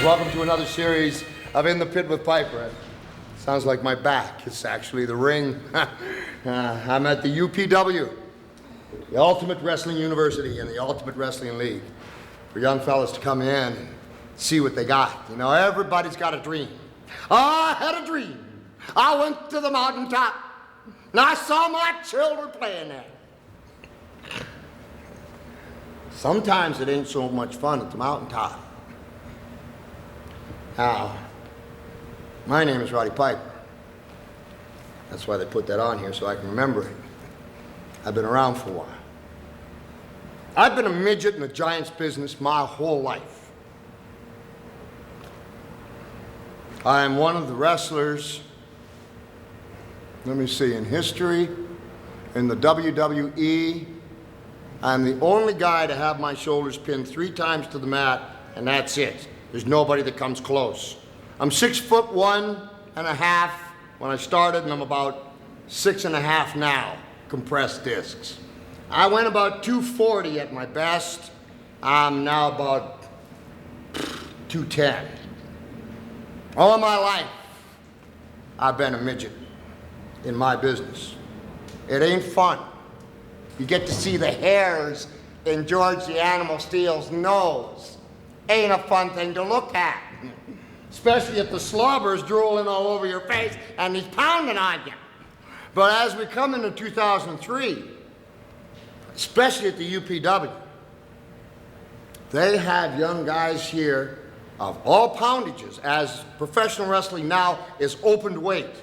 Welcome to another series of In the Pit with Piper. Sounds like my back. It's actually the ring. I'm at the UPW, the Ultimate Wrestling University and the Ultimate Wrestling League, for young fellas to come in and see what they got. You know, everybody's got a dream. I had a dream. I went to the mountaintop and I saw my children playing there. Sometimes it ain't so much fun at the mountaintop. Now, my name is Roddy Piper. That's why they put that on here, so I can remember it. I've been around for a while. I've been a midget in the Giants business my whole life. I am one of the wrestlers, let me see, in history, in the WWE. I'm the only guy to have my shoulders pinned 3 times to the mat, and that's it. There's nobody that comes close. I'm 6'1.5" when I started, and I'm about 6.5 now, compressed discs. I went about 240 at my best. I'm now about 210. All my life, I've been a midget in my business. It ain't fun. You get to see the hairs in George the Animal Steel's nose. Ain't a fun thing to look at. Especially if the slobber's drooling all over your face and he's pounding on you. But as we come into 2003, especially at the UPW, they have young guys here of all poundages, as professional wrestling now is open weight.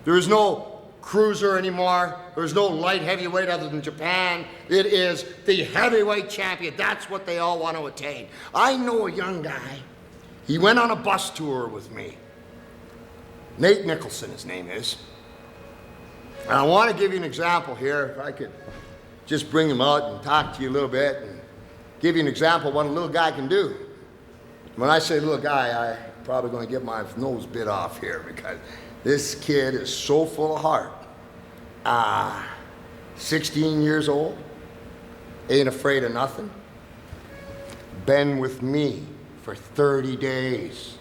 There is no cruiser anymore. There's no light heavyweight other than Japan. It is the heavyweight champion. That's what they all want to attain. I know a young guy. He went on a bus tour with me. Nate Nicholson, his name is. And I want to give you an example here, if I could just bring him out and talk to you a little bit and give you an example of what a little guy can do. When I say little guy, I'm probably going to get my nose bit off here because this kid is so full of heart. 16 years old, ain't afraid of nothing. Been with me for 30 days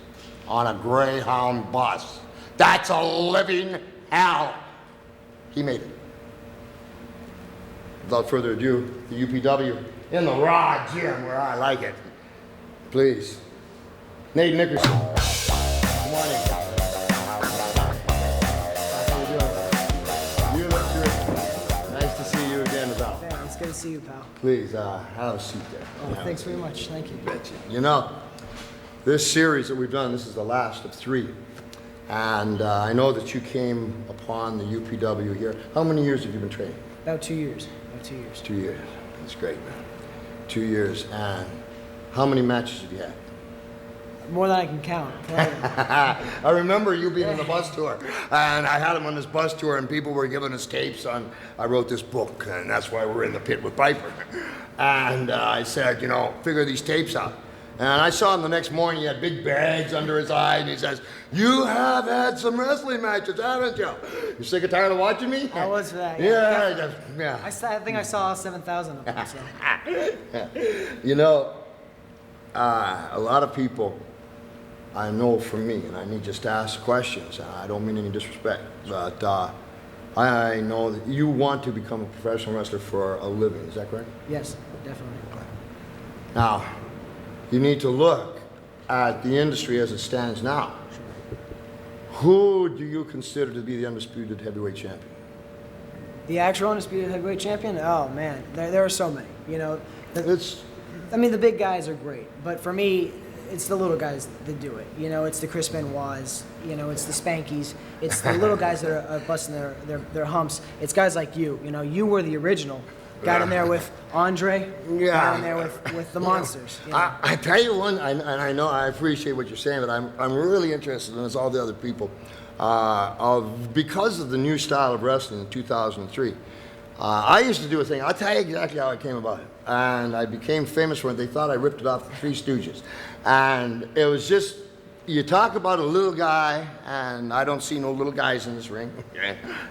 on a Greyhound bus. That's a living hell. He made it. Without further ado, the UPW in the Raw Gym where I like it. Please, Nate Nicholson. Good morning. It's good to see you, pal. Please, have a seat there. Oh, thanks very much. Thank you. Betcha. You know, this series that we've done, this is the last of 3. And I know that you came upon the UPW here. How many years have you been training? About 2 years. 2 years. That's great, man. 2 years. And how many matches have you had? More than I can count. I remember you being on the bus tour, and I had him on this bus tour, and people were giving us tapes on, I wrote this book, and that's why we're in the pit with Piper. And I said, you know, figure these tapes out. And I saw him the next morning, he had big bags under his eye, and he says, you have had some wrestling matches, haven't you? You sick and tired of watching me? I was for that. Yeah. I think I saw 7,000 of them. So. You know, a lot of people, I know from me, and I need just to ask questions. I don't mean any disrespect, but I know that you want to become a professional wrestler for a living. Is that correct? Yes, definitely. Now, you need to look at the industry as it stands now. Who do you consider to be the undisputed heavyweight champion? The actual undisputed heavyweight champion? Oh man, there are so many. You know, the big guys are great, but for me, it's the little guys that do it. You know, it's the Chris Benoit's, you know, it's the Spankies, it's the little guys that are busting their humps. It's guys like you. You know, you were the original. Got in there with Andre. Yeah. Got in there with the monsters. You know? I tell you one, and I know I appreciate what you're saying, but I'm really interested, and as all the other people, because of the new style of wrestling in 2003. I used to do a thing. I'll tell you exactly how I came about it. And I became famous for it. They thought I ripped it off the Three Stooges. And it was just, you talk about a little guy, and I don't see no little guys in this ring.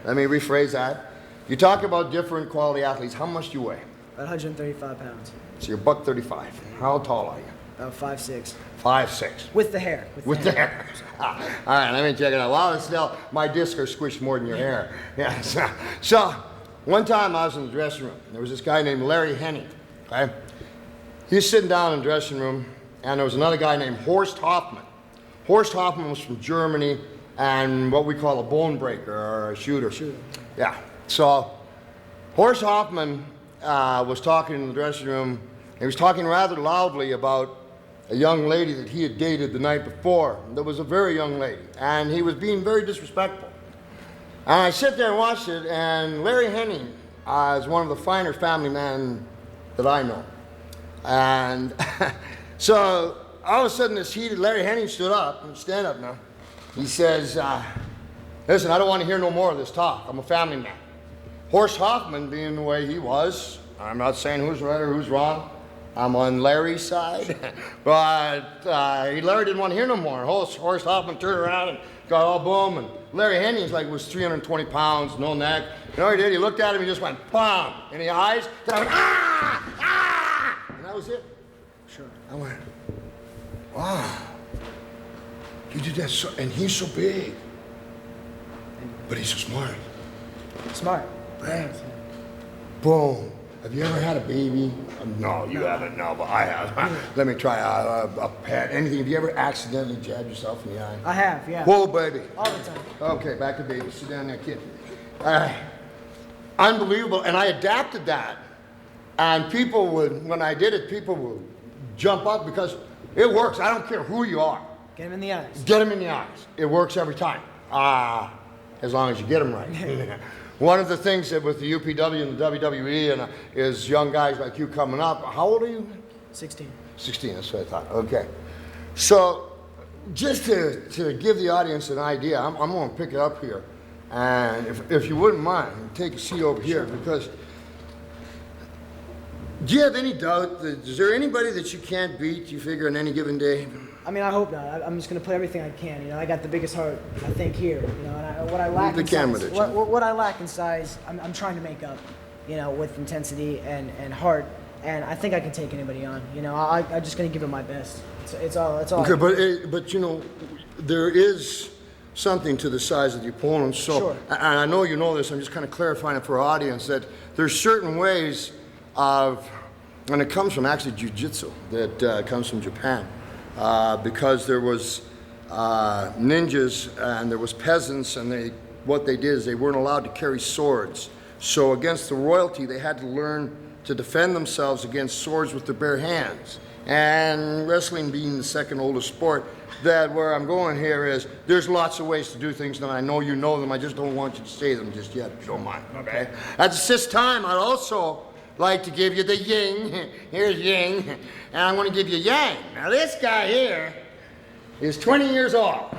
Let me rephrase that. You talk about different quality athletes. How much do you weigh? About 135 pounds. So you're $135. How tall are you? 5'6". 5'6". With the hair. With the hair. All right, let me check it out. Wow, still, my discs are squished more than your hair. Yeah. So, one time I was in the dressing room. There was this guy named Larry Henning. Okay, he's sitting down in the dressing room, and there was another guy named Horst Hoffman. Horst Hoffman was from Germany, and what we call a bone breaker or a shooter. Yeah. So, Horst Hoffman was talking in the dressing room. He was talking rather loudly about a young lady that he had dated the night before. That was a very young lady, and he was being very disrespectful. And I sit there and watched it, and Larry Henning is one of the finer family men that I know. And so all of a sudden, this heated Larry Henning stood up, and stand up now. He says, listen, I don't want to hear no more of this talk. I'm a family man. Horst Hoffman, being the way he was, I'm not saying who's right or who's wrong. I'm on Larry's side. But Larry didn't want to hear no more. Horst Hoffman turned around and got all boom. And Larry Henning's was 320 pounds, no neck. You know what he did? He looked at him, he just went, bam, in the eyes. Then I went, ah, ah. And that was it. Sure. I went, wow. You did that so, and he's so big. But he's so smart. Smart. Thanks. Boom. Have you ever had a baby? No, you haven't. No, but I have. Let me try a pet. Anything? Have you ever accidentally jabbed yourself in the eye? I have, yeah. Whoa, baby. All the time. Okay, back to baby. Sit down there, kid. Unbelievable. And I adapted that. And people would, when I did it, people would jump up because it works. I don't care who you are. Get him in the eyes. Get him in the eyes. It works every time. As long as you get them right. One of the things that with the UPW and the WWE and is young guys like you coming up. How old are you? 16. 16, that's what I thought. Okay. So just to give the audience an idea, I'm going to pick it up here. And if you wouldn't mind, take a seat over here because do you have any doubt that, is there anybody that you can't beat, you figure, on any given day? I mean, I hope not. I'm just going to play everything I can. You know, I got the biggest heart, I think, here. You know, and what I lack in size, what I lack in size, I'm trying to make up, you know, with intensity and heart. And I think I can take anybody on. You know, I'm just going to give it my best. It's all. Okay, but you know, there is something to the size of the opponent. So, sure. And I know you know this. I'm just kind of clarifying it for our audience that there's certain ways of, and it comes from actually jiu-jitsu that comes from Japan. Because there was ninjas and there was peasants, and what they did is they weren't allowed to carry swords. So against the royalty, they had to learn to defend themselves against swords with their bare hands. And wrestling being the second oldest sport, that where I'm going here is there's lots of ways to do things, and I know you know them. I just don't want you to say them just yet, if you don't mind. Okay. At this time, I'd also like to give you the yin. Here's yin. And I'm going to give you yang. Now this guy here is 20 years old.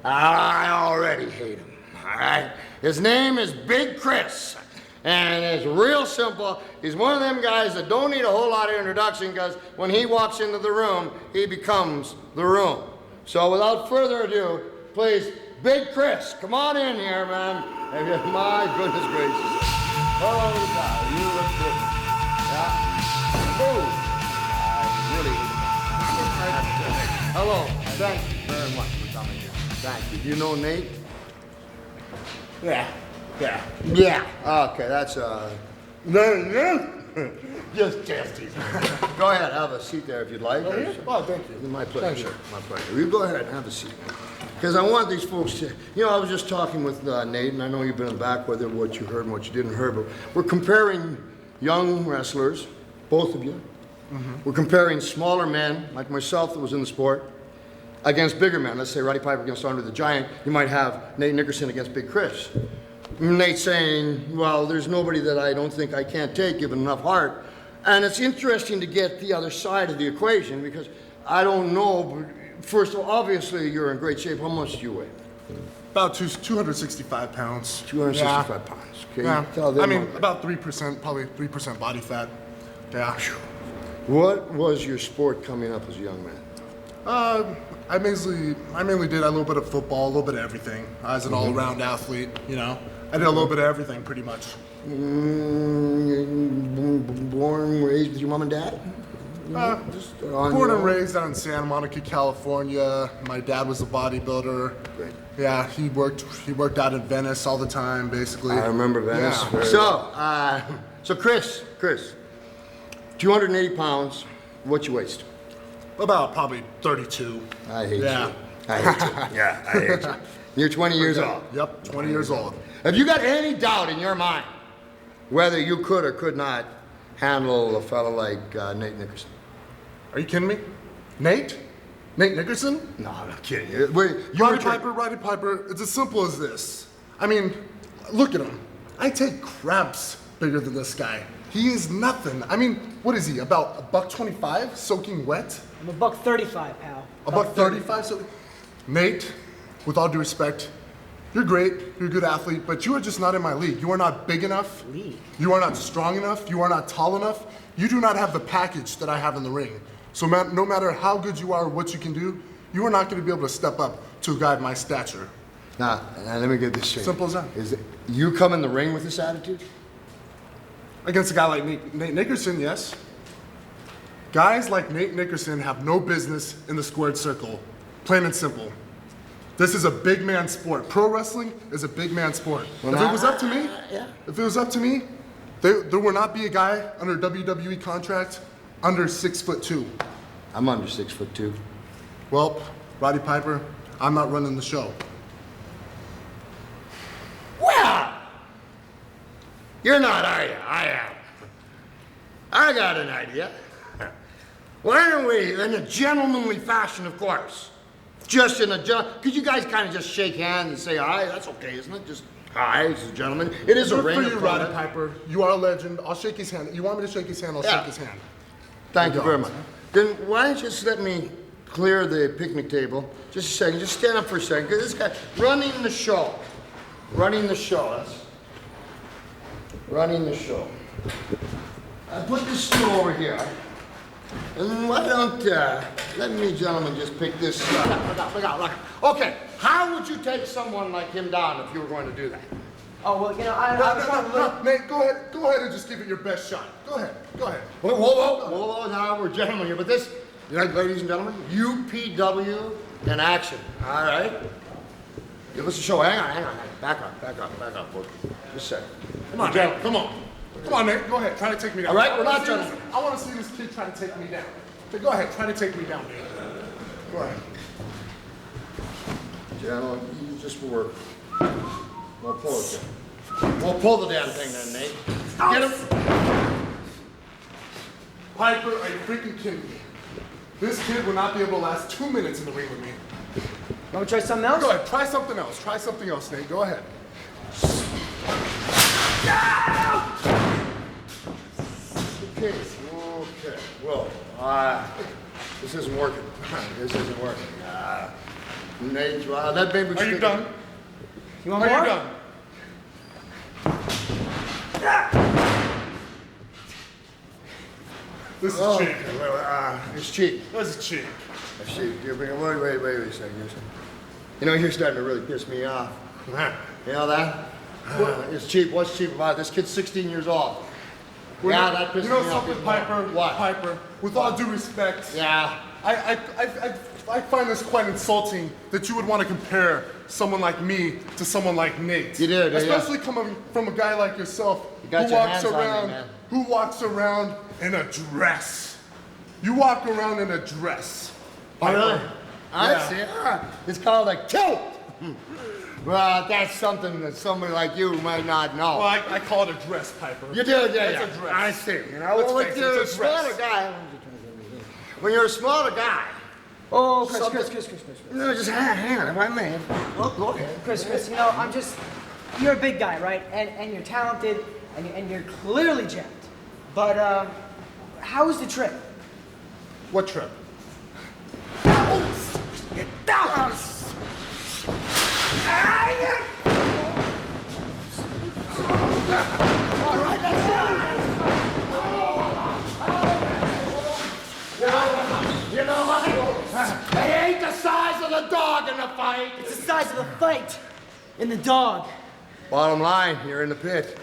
I already hate him. All right. His name is Big Chris. And it's real simple. He's one of them guys that don't need a whole lot of introduction because when he walks into the room, he becomes the room. So without further ado, please, Big Chris, come on in here, man. My goodness gracious. Oh, God, you look good. Yeah. Oh, I really. Hello. Thank you very much for coming here. Thank you. Do you know Nate? Yeah. Okay, that's just testing. Go ahead, have a seat there if you'd like. Oh, thank you. My pleasure. My pleasure. You go ahead and have a seat. Because I want these folks to, you know, I was just talking with Nate, and I know you've been back with it, what you heard and what you didn't hear, but we're comparing young wrestlers, both of you. Mm-hmm. We're comparing smaller men, like myself that was in the sport, against bigger men. Let's say Roddy Piper against Andre the Giant. You might have Nate Nickerson against Big Chris. Nate saying, well, there's nobody that I don't think I can't take given enough heart. And it's interesting to get the other side of the equation because I don't know, but first of all, obviously you're in great shape. How much do you weigh? About 265 pounds. 265 pounds. Okay. Yeah. Tell them about 3%, probably 3% body fat. Yeah. What was your sport coming up as a young man? I mainly did a little bit of football, a little bit of everything. I was an all-around athlete, you know. I did a little bit of everything, pretty much. Born, raised with your mom and dad? Just on Born your and own? raised down in Santa Monica, California. My dad was a bodybuilder. Great. Yeah, he worked out in Venice all the time, basically. I remember Venice. Yeah. very well. So Chris, 280 pounds. What you waste? About probably 32. I hate Yeah. you. I hate you. Yeah, I hate you. You're 20 years old. Yep, 20 years old. Have you got any doubt in your mind whether you could or could not handle a fellow like Nate Nickerson? Are you kidding me? Nate? Nate Nickerson? No, I'm not kidding you. Wait, Roddy Piper, it's as simple as this. I mean, look at him. I take craps bigger than this guy. He is nothing. I mean, what is he, about $1.25 soaking wet? I'm a $1.35, pal. $1.35 soaking? Nate, with all due respect, you're great, you're a good athlete, but you are just not in my league. You are not big enough. League? You are not strong enough. You are not tall enough. You do not have the package that I have in the ring. So no matter how good you are, what you can do, you are not going to be able to step up to a guy of my stature. Now, let me get this straight. Simple as that. Is it, you come in the ring with this attitude? Against a guy like Nate Nickerson, yes. Guys like Nate Nickerson have no business in the squared circle. Plain and simple. This is a big man sport. Pro wrestling is a big man sport. Well, if it was up to me, yeah. if it was up to me, there will not be a guy under a WWE contract under 6'2". I'm under 6'2". Well, Roddy Piper, I'm not running the show. Well, you're not, are you? I am. I got an idea. Why don't we, in a gentlemanly fashion, of course, just in a could you guys kind of just shake hands and say hi? That's okay, isn't it? Just hi, this is a gentleman. It is a Good ring for you, of Roddy honor. Piper. You are a legend. I'll shake his hand. You want me to shake his hand? I'll Yeah. shake his hand. Thank you Good very job. much. Then why don't you just let me clear the picnic table? Just a second. Just stand up for a second. 'Cause this guy running the show. Running the show. That's running the show. I put this stool over here. And why don't let me, gentlemen, just pick this up. Look out. Okay, how would you take someone like him down if you were going to do that? Oh, well, I Nate, go ahead and just give it your best shot. Go ahead. Whoa, now we're gentlemen here, but this, ladies and gentlemen, UPW in action, all right? Give us a show, hang on, back up, folks. Just a second. Come on, Nate. Come on, Nate. Go ahead. Try to take me down. All right, we're not gentlemen. I want to see this kid try to take me down. So go ahead. Try to take me down, Nate. Go ahead. Gentlemen, you just work. We'll pull it then. We'll pull the damn thing then, Nate. Get him. Piper, are you freaking kidding me? This kid will not be able to last 2 minutes in the ring with me. Want to try something else? Go ahead. Try something else. Try something else, Nate. Go ahead. Okay. Well, this isn't working. Nate, that baby. Are you done? You want Are more? you done? This is cheap. It's cheap. This is cheap. It's cheap. Wait a second. You know, you're starting to really piss me off. You know that? It's cheap. What's cheap about it? This kid's 16 years old. Well, Yeah, that pisses you know me off. something, Piper? What? Piper, with all due respect, Yeah. I find this quite insulting that you would want to compare someone like me to someone like Nate. You did, yeah. Especially coming from a guy like yourself got who your walks hands on me, around man. who walks around in a dress. You walk around in a dress. Oh, really? Piper. I Yeah. see. It's called a kilt. Well, that's something that somebody like you might not know. Well, I call it a dress, Piper. You do, yeah. It's a dress. I see. You know, Let's well, face if it, you're a it's a dress. smaller guy, when you're a smaller guy, Oh, Chris. no, just hang on, if I may. Go ahead. Chris, you know, you're a big guy, right? And you're talented, and you're clearly jacked. But, how was the trip? What trip? You know what? It ain't the size of the dog in the fight. It's the size of the fight in the dog. Bottom line, you're in the pit.